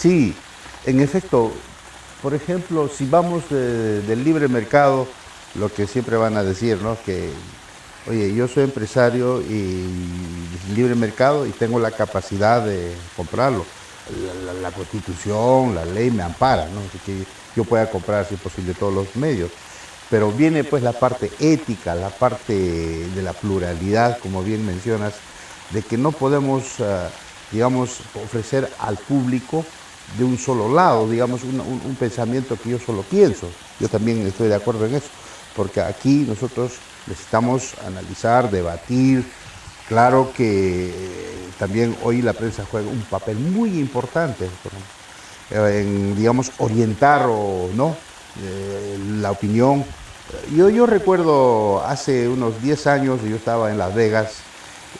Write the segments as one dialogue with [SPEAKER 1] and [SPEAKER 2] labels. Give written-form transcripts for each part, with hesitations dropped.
[SPEAKER 1] Sí, en efecto, por ejemplo, si vamos del libre mercado, lo que siempre van a decir, ¿no? Que, oye, yo soy empresario y libre mercado y tengo la capacidad de comprarlo. La Constitución, la ley me ampara, ¿no? Así que yo pueda comprar, si es posible, todos los medios. Pero viene pues la parte ética, la parte de la pluralidad, como bien mencionas, de que no podemos, digamos, ofrecer al público de un solo lado, digamos, un pensamiento que yo solo pienso. Yo también estoy de acuerdo en eso, porque aquí nosotros necesitamos analizar, debatir. Claro que también hoy la prensa juega un papel muy importante en, digamos, orientar o no la opinión. Yo recuerdo hace unos 10 años, yo estaba en Las Vegas,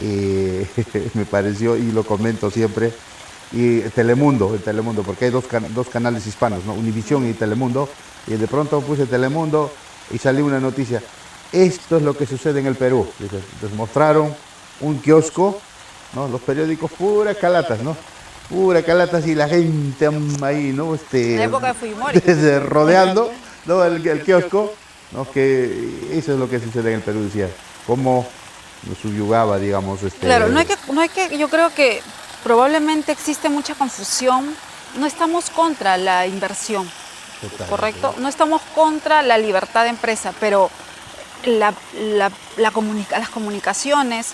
[SPEAKER 1] y me pareció, y lo comento siempre, y Telemundo, el Telemundo, porque hay dos canales hispanos, ¿no? Univisión y Telemundo, y de pronto puse Telemundo y salió una noticia. Esto es lo que sucede en el Perú. Les mostraron un kiosco, ¿no? Los periódicos puras calatas, ¿no? Pura calatas y la gente ahí, ¿no?
[SPEAKER 2] En la época de Fujimori.
[SPEAKER 1] Rodeando, ¿no? El kiosco, ¿no? Que eso es lo que sucede en el Perú, decía. Cómo nos subyugaba, digamos,
[SPEAKER 2] Claro, yo creo que probablemente existe mucha confusión. No estamos contra la inversión,
[SPEAKER 1] Totalmente,
[SPEAKER 2] ¿correcto?
[SPEAKER 1] ¿no?
[SPEAKER 2] No estamos contra la libertad de empresa, pero las comunicaciones,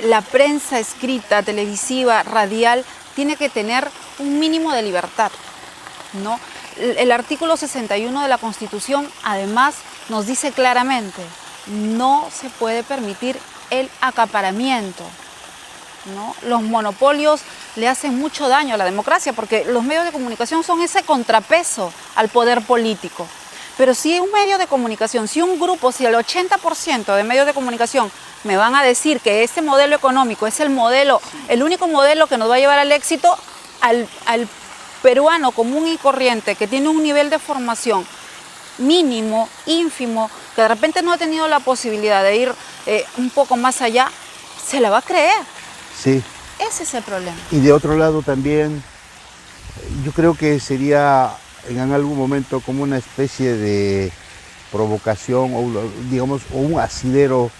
[SPEAKER 2] la prensa escrita, televisiva, radial, tiene que tener un mínimo de libertad, ¿no? El artículo 61 de la Constitución, además, nos dice claramente, no se puede permitir el acaparamiento, ¿no? Los monopolios le hacen mucho daño a la democracia porque los medios de comunicación son ese contrapeso al poder político. Pero si un medio de comunicación, si un grupo, si el 80% de medios de comunicación me van a decir que este modelo económico es el único modelo que nos va a llevar al éxito, al peruano común y corriente que tiene un nivel de formación mínimo, ínfimo, que de repente no ha tenido la posibilidad de ir un poco más allá, se la va a creer.
[SPEAKER 1] Sí.
[SPEAKER 2] Ese es el problema.
[SPEAKER 1] Y de otro lado también, yo creo que sería en algún momento como una especie de provocación o, digamos, o un asidero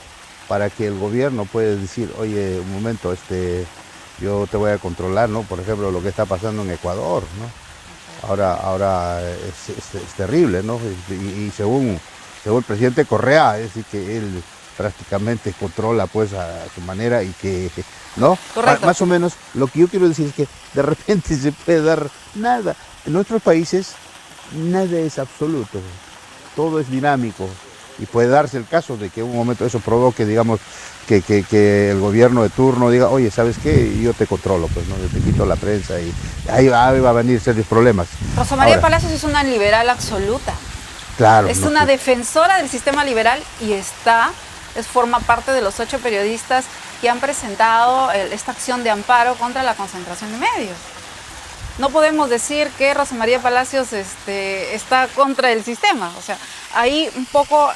[SPEAKER 1] para que el gobierno pueda decir, oye, un momento, yo te voy a controlar, ¿no? Por ejemplo, lo que está pasando en Ecuador, ¿no? Ahora es terrible, ¿no? Y según el presidente Correa, es decir, que él prácticamente controla pues a su manera y que, ¿no? Más o menos lo que yo quiero decir es que de repente se puede dar nada. En nuestros países nada es absoluto, todo es dinámico y puede darse el caso de que en un momento eso provoque, digamos, que el gobierno de turno diga, oye, ¿sabes qué? Yo te controlo, pues, ¿no? Yo te quito la prensa y ahí va a venir serios problemas.
[SPEAKER 2] Rosa María Palacios es una liberal absoluta.
[SPEAKER 1] Claro.
[SPEAKER 2] Es una defensora del sistema liberal y forma parte de los 8 periodistas que han presentado esta acción de amparo contra la concentración de medios. No podemos decir que Rosa María Palacios está contra el sistema. O sea, ahí un poco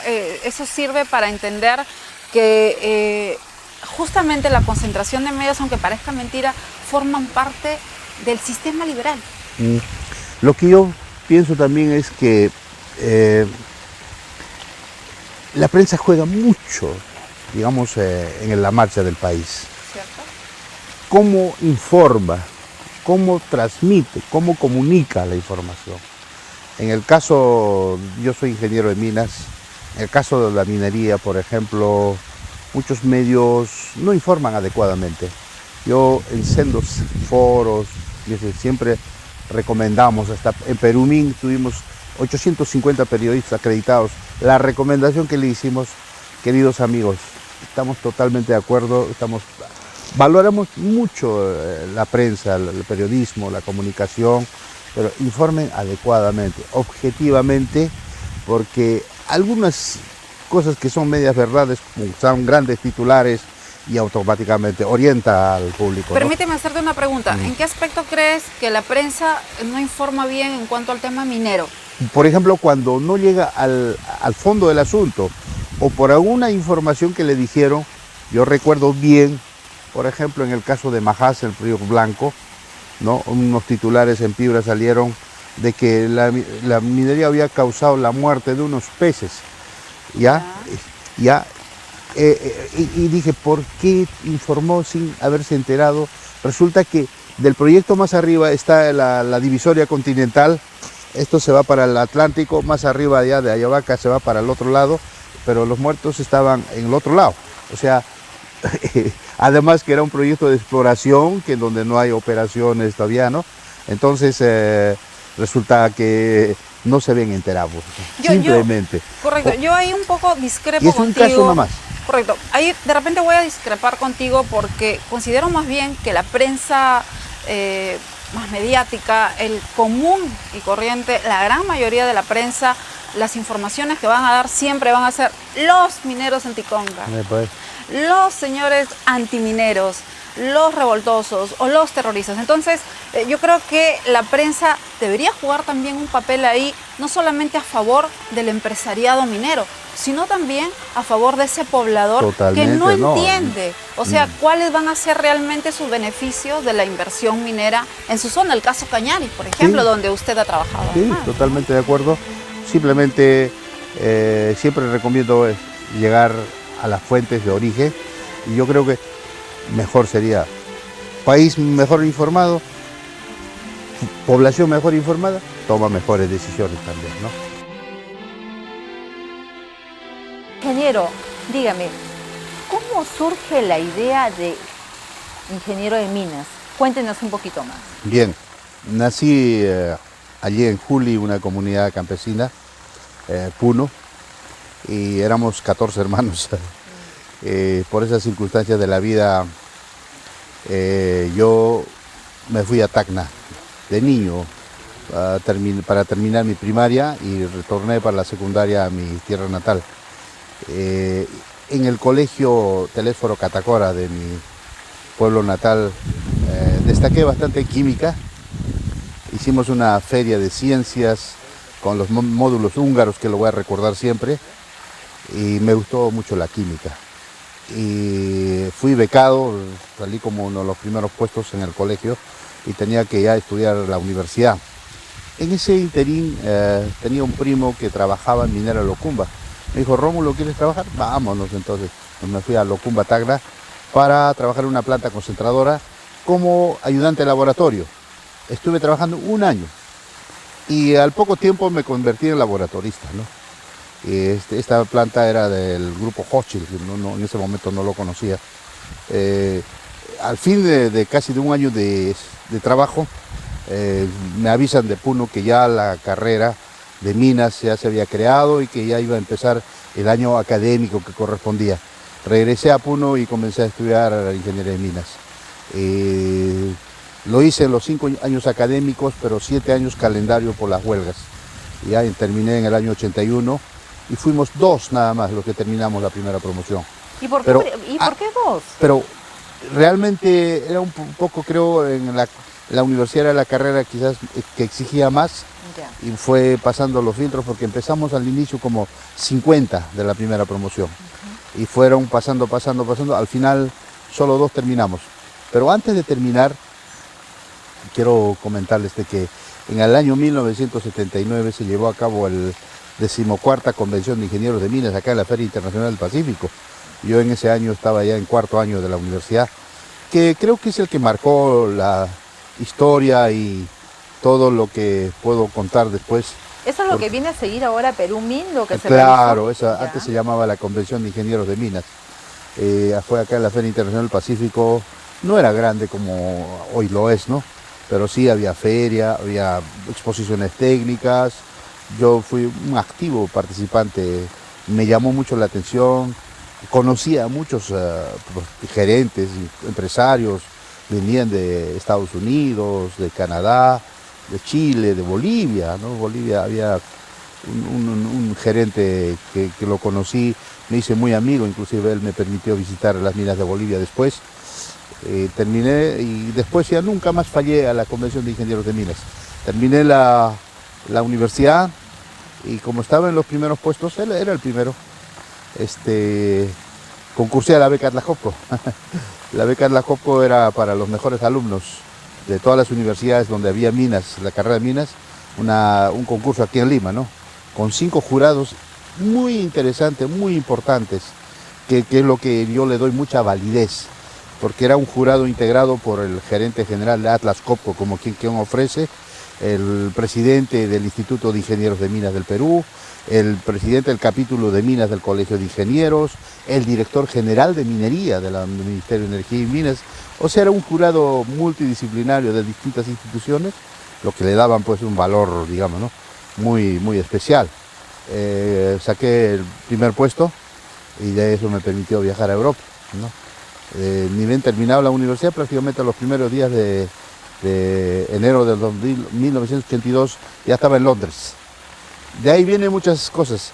[SPEAKER 2] eso sirve para entender que justamente la concentración de medios, aunque parezca mentira, forman parte del sistema liberal.
[SPEAKER 1] Lo que yo pienso también es que la prensa juega mucho, digamos, en la marcha del país.
[SPEAKER 2] ¿Cierto?
[SPEAKER 1] ¿Cómo informa? ¿Cómo transmite? ¿Cómo comunica la información? En el caso, yo soy ingeniero de minas, en el caso de la minería, por ejemplo, muchos medios no informan adecuadamente. Yo en sendos foros, siempre recomendamos, hasta en Perumín tuvimos 850 periodistas acreditados. La recomendación que le hicimos, queridos amigos, estamos totalmente de acuerdo, valoramos mucho la prensa, el periodismo, la comunicación, pero informen adecuadamente, objetivamente, porque algunas cosas que son medias verdades, son grandes titulares y automáticamente orienta al público, ¿no?
[SPEAKER 2] Permíteme hacerte una pregunta. ¿En qué aspecto crees que la prensa no informa bien en cuanto al tema minero?
[SPEAKER 1] Por ejemplo, cuando no llega al fondo del asunto o por alguna información que le dijeron, yo recuerdo bien, por ejemplo, en el caso de Majás, el Río Blanco, ¿no? Unos titulares en Piura salieron de que la minería había causado la muerte de unos peces, ¿ya? ¿Ya? Y dije, ¿por qué informó sin haberse enterado? Resulta que del proyecto más arriba está la divisoria continental, esto se va para el Atlántico, más arriba allá de Ayabaca se va para el otro lado, pero los muertos estaban en el otro lado. O sea, además que era un proyecto de exploración, que donde no hay operaciones todavía, ¿no? Entonces resulta que no se ven enterados, simplemente.
[SPEAKER 2] Correcto, yo ahí un poco discrepo
[SPEAKER 1] y es
[SPEAKER 2] contigo.
[SPEAKER 1] Un caso nomás.
[SPEAKER 2] Correcto, ahí de repente voy a discrepar contigo porque considero más bien que la prensa más mediática, el común y corriente, la gran mayoría de la prensa, las informaciones que van a dar siempre van a ser los mineros anticonga, los señores antimineros, los revoltosos o los terroristas. Entonces, yo creo que la prensa debería jugar también un papel ahí, no solamente a favor del empresariado minero, sino también a favor de ese poblador que no entiende, o sea, cuáles van a ser realmente sus beneficios de la inversión minera en su zona, el caso Cañaris, por ejemplo, donde usted ha trabajado.
[SPEAKER 1] Sí,
[SPEAKER 2] además,
[SPEAKER 1] totalmente de acuerdo. Simplemente siempre recomiendo llegar a las fuentes de origen y yo creo que mejor sería país mejor informado, población mejor informada, toma mejores decisiones también, ¿no?
[SPEAKER 3] Ingeniero, dígame, ¿cómo surge la idea de ingeniero de minas? Cuéntenos un poquito más.
[SPEAKER 1] Bien, nací allí en Juli, una comunidad campesina, Puno, y éramos 14 hermanos. Por esas circunstancias de la vida, yo me fui a Tacna de niño para terminar mi primaria y retorné para la secundaria a mi tierra natal. En el colegio Telésforo Catacora de mi pueblo natal destaqué bastante en química. Hicimos una feria de ciencias con los módulos húngaros que lo voy a recordar siempre y me gustó mucho la química. Y fui becado, salí como uno de los primeros puestos en el colegio y tenía que ya estudiar la universidad. En ese interín tenía un primo que trabajaba en Minera Locumba. Me dijo, Rómulo, ¿quieres trabajar? Vámonos entonces. Me fui a Locumba, Tacna, para trabajar en una planta concentradora como ayudante de laboratorio. Estuve trabajando un año y al poco tiempo me convertí en laboratorista, ¿no? Esta planta era del grupo Hochschild, en ese momento no lo conocía. Al fin de casi de un año de trabajo, me avisan de Puno que ya la carrera de minas ya se había creado y que ya iba a empezar el año académico que correspondía. Regresé a Puno y comencé a estudiar ingeniería de minas. Lo hice en los 5 años académicos, pero 7 años calendario por las huelgas. Ya terminé en el año 81 y fuimos 2 nada más los que terminamos la primera promoción.
[SPEAKER 3] ¿Y por qué 2?
[SPEAKER 1] Pero realmente era un poco, creo, en la universidad era la carrera quizás que exigía más. Y fue pasando los filtros porque empezamos al inicio como 50 de la primera promoción. Y fueron pasando, al final solo 2 terminamos. Pero antes de terminar, quiero comentarles de que en el año 1979 se llevó a cabo el 14ª Convención de Ingenieros de Minas acá en la Feria Internacional del Pacífico. Yo en ese año estaba ya en 4º año de la universidad, que creo que es el que marcó la historia y todo lo que puedo contar después.
[SPEAKER 3] ¿Eso es lo que viene a seguir ahora Perú Min?
[SPEAKER 1] Claro, antes se llamaba la Convención de Ingenieros de Minas. Fue acá en la Feria Internacional del Pacífico. No era grande como hoy lo es, ¿no? Pero sí había feria, había exposiciones técnicas. Yo fui un activo participante, me llamó mucho la atención. Conocí a muchos gerentes, empresarios, venían de Estados Unidos, de Canadá, de Chile, de Bolivia, ¿no? Bolivia había un gerente que lo conocí, me hice muy amigo, inclusive él me permitió visitar las minas de Bolivia después. Terminé y después ya nunca más fallé a la Convención de Ingenieros de Minas. Terminé la universidad y como estaba en los primeros puestos, él era el primero. Concursé a la beca Tlajopco. La beca Tlajopco era para los mejores alumnos de todas las universidades donde había minas, la carrera de minas, un concurso aquí en Lima, ¿no? Con 5 jurados muy interesantes, muy importantes, que es lo que yo le doy mucha validez, porque era un jurado integrado por el gerente general de Atlas Copco, como quien ofrece, el presidente del Instituto de Ingenieros de Minas del Perú, el presidente del capítulo de minas del Colegio de Ingenieros, el director general de minería del Ministerio de Energía y Minas. O sea, era un jurado multidisciplinario de distintas instituciones, lo que le daban pues un valor, digamos, ¿no? muy especial. Saqué el primer puesto y de eso me permitió viajar a Europa, ¿no? Ni bien terminaba la universidad, prácticamente a los primeros días de enero del 1982 ya estaba en Londres. De ahí vienen muchas cosas.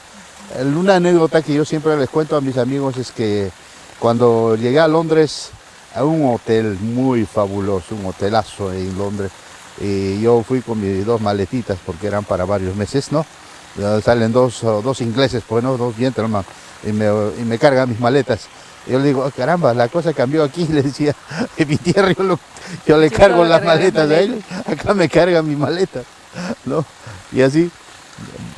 [SPEAKER 1] Una anécdota que yo siempre les cuento a mis amigos es que cuando llegué a Londres, a un hotel muy fabuloso, un hotelazo en Londres, y yo fui con mis 2 maletitas porque eran para varios meses, ¿no? Salen dos ingleses, pues, ¿no? 2 gentlemen, y me cargan mis maletas. Yo le digo, oh, caramba, la cosa cambió aquí, le decía, en mi tierra yo le cargo las maletas a él, acá me cargan mis maletas, ¿no? Y así,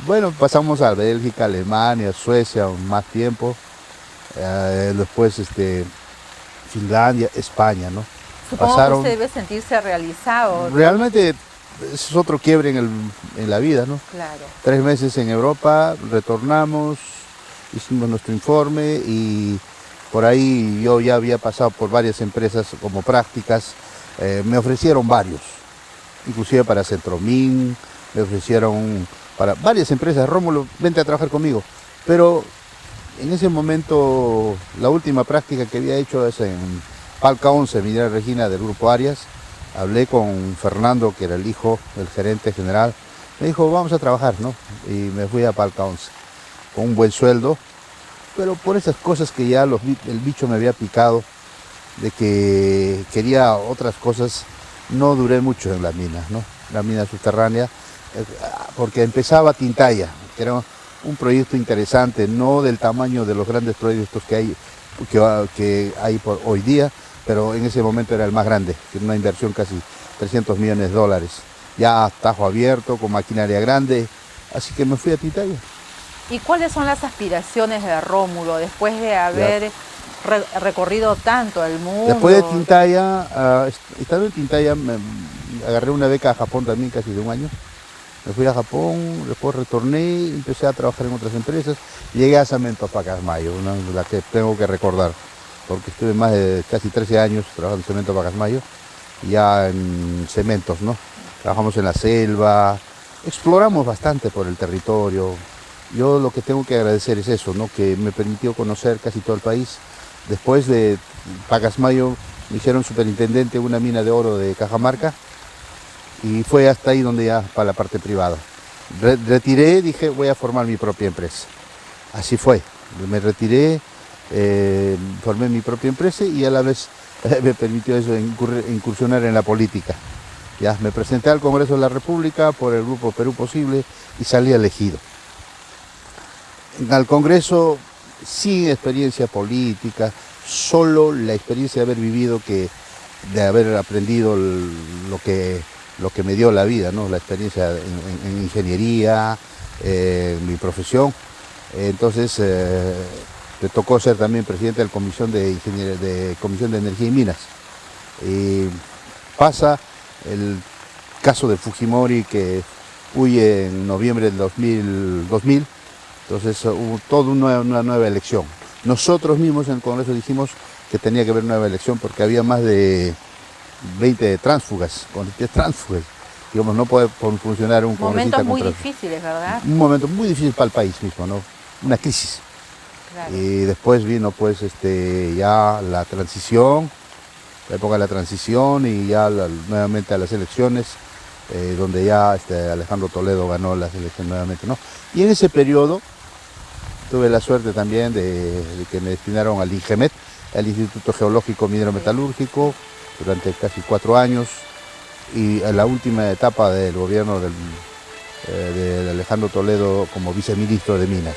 [SPEAKER 1] bueno, pasamos a Bélgica, Alemania, Suecia, más tiempo, después Finlandia, España, ¿no?
[SPEAKER 3] Supongo que usted debe sentirse realizado, ¿no?
[SPEAKER 1] Realmente es otro quiebre en la vida, ¿no?
[SPEAKER 3] Claro.
[SPEAKER 1] 3 meses en Europa, retornamos, hicimos nuestro informe y por ahí yo ya había pasado por varias empresas como prácticas, me ofrecieron varios, inclusive para Centromin, me ofrecieron para varias empresas, Rómulo, vente a trabajar conmigo, pero en ese momento la última práctica que había hecho es en Palca 11, Minera Regina del Grupo Arias. Hablé con Fernando, que era el hijo del gerente general, me dijo, vamos a trabajar, ¿no? Y me fui a Palca 11, con un buen sueldo, pero por esas cosas que ya el bicho me había picado, de que quería otras cosas, no duré mucho en la mina, ¿no? La mina subterránea, porque empezaba Tintaya, que era un proyecto interesante, no del tamaño de los grandes proyectos que hay por hoy día, pero en ese momento era el más grande, que era una inversión casi 300 millones de dólares. Ya tajo abierto, con maquinaria grande, así que me fui a Tintaya.
[SPEAKER 3] ¿Y cuáles son las aspiraciones de Rómulo después de haber recorrido tanto el mundo?
[SPEAKER 1] Después de Tintaya, estando en Tintaya, me agarré una beca a Japón también, casi de 1 año. Me fui a Japón, después retorné, empecé a trabajar en otras empresas. Llegué a Cemento Pacasmayo, una de las que tengo que recordar, porque estuve más de casi 13 años trabajando en Cemento Pacasmayo, ya en cementos, ¿no? Trabajamos en la selva, exploramos bastante por el territorio. Yo lo que tengo que agradecer es eso, ¿no? Que me permitió conocer casi todo el país. Después de Pacasmayo me hicieron superintendente de una mina de oro de Cajamarca y fue hasta ahí donde ya para la parte privada. Retiré, dije voy a formar mi propia empresa. Así fue, me retiré, formé mi propia empresa y a la vez me permitió eso incursionar en la política. Ya me presenté al Congreso de la República por el Grupo Perú Posible y salí elegido. Al Congreso sin experiencia política, solo la experiencia de haber vivido, de haber aprendido lo que me dio la vida, ¿no? La experiencia en ingeniería, mi profesión. Entonces me tocó ser también presidente de la Comisión de Energía y Minas. Y pasa el caso de Fujimori, que huye en noviembre del 2000. Entonces hubo toda una nueva elección. Nosotros mismos en el Congreso dijimos que tenía que haber una nueva elección porque había más de 20 tránsfugas, Digamos, no puede funcionar un congresista.
[SPEAKER 3] Momentos muy difíciles, ¿verdad?
[SPEAKER 1] Un momento muy difícil para el país mismo, ¿no? Una crisis. Claro. Y después vino pues ya la transición, la época de la transición y ya nuevamente a las elecciones, donde ya Alejandro Toledo ganó las elecciones nuevamente, ¿no? Y en ese periodo tuve la suerte también de que me destinaron al IGEMET, al Instituto Geológico Minero Metalúrgico, durante casi 4 años, y a la última etapa del gobierno de Alejandro Toledo como viceministro de Minas.